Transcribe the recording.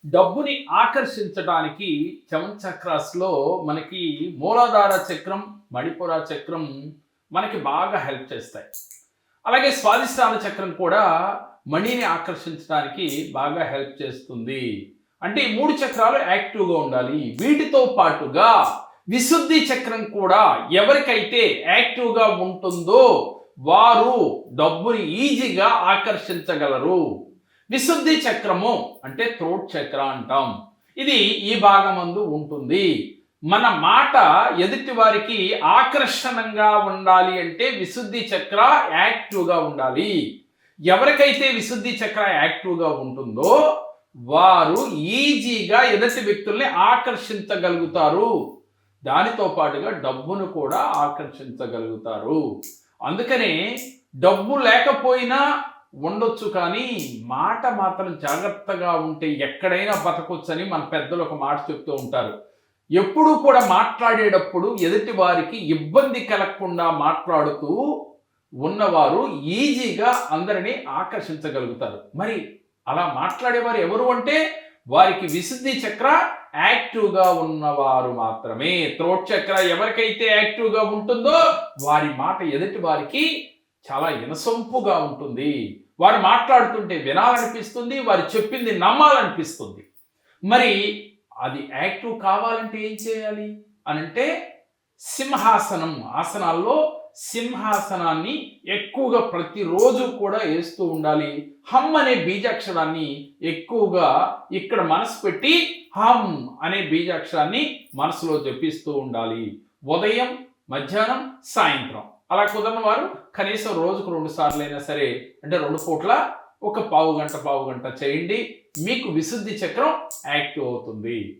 డబ్బుని ఆకర్షించడానికి చక్రాస్‌లో మనకి మూలాధార చక్రం, మణిపుర చక్రం మనకి బాగా హెల్ప్ చేస్తాయి. అలాగే స్వాదిష్టాన చక్రం కూడా మనీని ఆకర్షించడానికి బాగా హెల్ప్ చేస్తుంది. అంటే ఈ 3 చక్రాలు యాక్టివ్‌గా ఉండాలి. వీటితో పాటుగా విశుద్ధి చక్రం కూడా ఎవరికైతే యాక్టివ్‌గా ఉంటుందో వారు డబ్బుని ఈజీగా ఆకర్షించగలరు. విశుద్ధి చక్రము అంటే థ్రోట్ చక్ర అంటాం. ఇది ఈ భాగమందు ఉంటుంది. మన మాట ఎదుటి వారికి ఆకర్షణంగా ఉండాలి అంటే విశుద్ధి చక్ర యాక్టివ్గా ఉండాలి. ఎవరికైతే విశుద్ధి చక్ర యాక్టివ్గా ఉంటుందో వారు ఈజీగా ఎదుటి వ్యక్తుల్ని ఆకర్షించగలుగుతారు. దానితో పాటుగా డబ్బును కూడా ఆకర్షించగలుగుతారు. అందుకనే డబ్బు లేకపోయినా ఉండొచ్చు, కానీ మాట మాత్రం జాగ్రత్తగా ఉంటే ఎక్కడైనా బతకొచ్చని మన పెద్దలు ఒక మాట చెప్తూ ఉంటారు. ఎప్పుడూ కూడా మాట్లాడేటప్పుడు ఎదుటి వారికి ఇబ్బంది కలగకుండా మాట్లాడుతూ ఉన్నవారు ఈజీగా అందరినీ ఆకర్షించగలుగుతారు. మరి అలా మాట్లాడేవారు ఎవరు అంటే వారికి విశుద్ధి చక్ర యాక్టివ్గా ఉన్నవారు మాత్రమే. థ్రోట్ చక్ర ఎవరికైతే యాక్టివ్గా ఉంటుందో వారి మాట ఎదుటి వారికి చాలా ఇనసొంపుగా ఉంటుంది. వారు మాట్లాడుతుంటే వినాలనిపిస్తుంది, వారు చెప్పింది నమ్మాలనిపిస్తుంది. మరి అది యాక్టివ్ కావాలంటే ఏం చేయాలి అనంటే సింహాసనం, ఆసనాల్లో సింహాసనాన్ని ఎక్కువగా ప్రతిరోజు కూడా వేస్తూ ఉండాలి. హమ్ అనే బీజాక్షరాన్ని ఎక్కువగా ఇక్కడ మనసు పెట్టి హమ్ అనే బీజాక్షరాన్ని మనసులో జపిస్తూ ఉండాలి. ఉదయం, మధ్యాహ్నం, సాయంత్రం. అలా కుదరని వారు కనీసం రోజుకు 2 సార్లు అయినా సరే, అంటే 2 పూట్ల ఒక పావు గంట చేయండి. మీకు విశుద్ధి చక్రం యాక్టివ్ అవుతుంది.